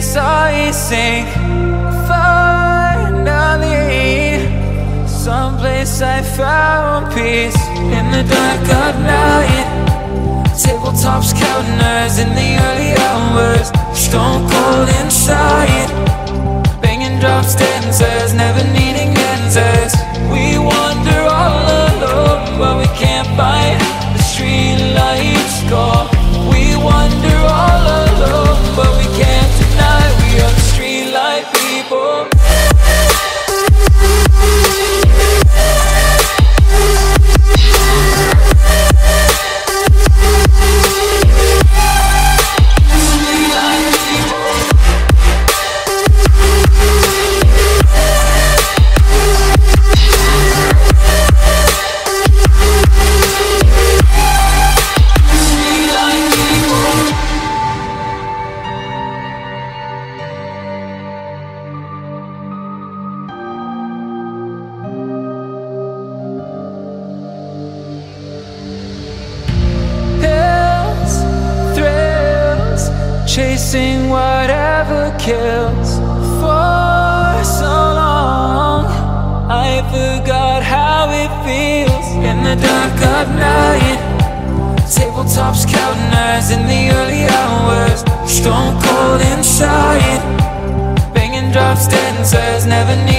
saw you sing. Finally, someplace I found peace. In the dark of night, tabletops counting hours in the early hours. Stone cold inside, banging drops, dancers, never needing answers. We wander all alone, but we can't find the street lights go. We wander all alone, but we can't deny we are the street light people. Chasing whatever kills. For so long I forgot how it feels. In the dark of night, tabletops counting hours in the early hours. Stone cold inside, banging drops, dancers, never need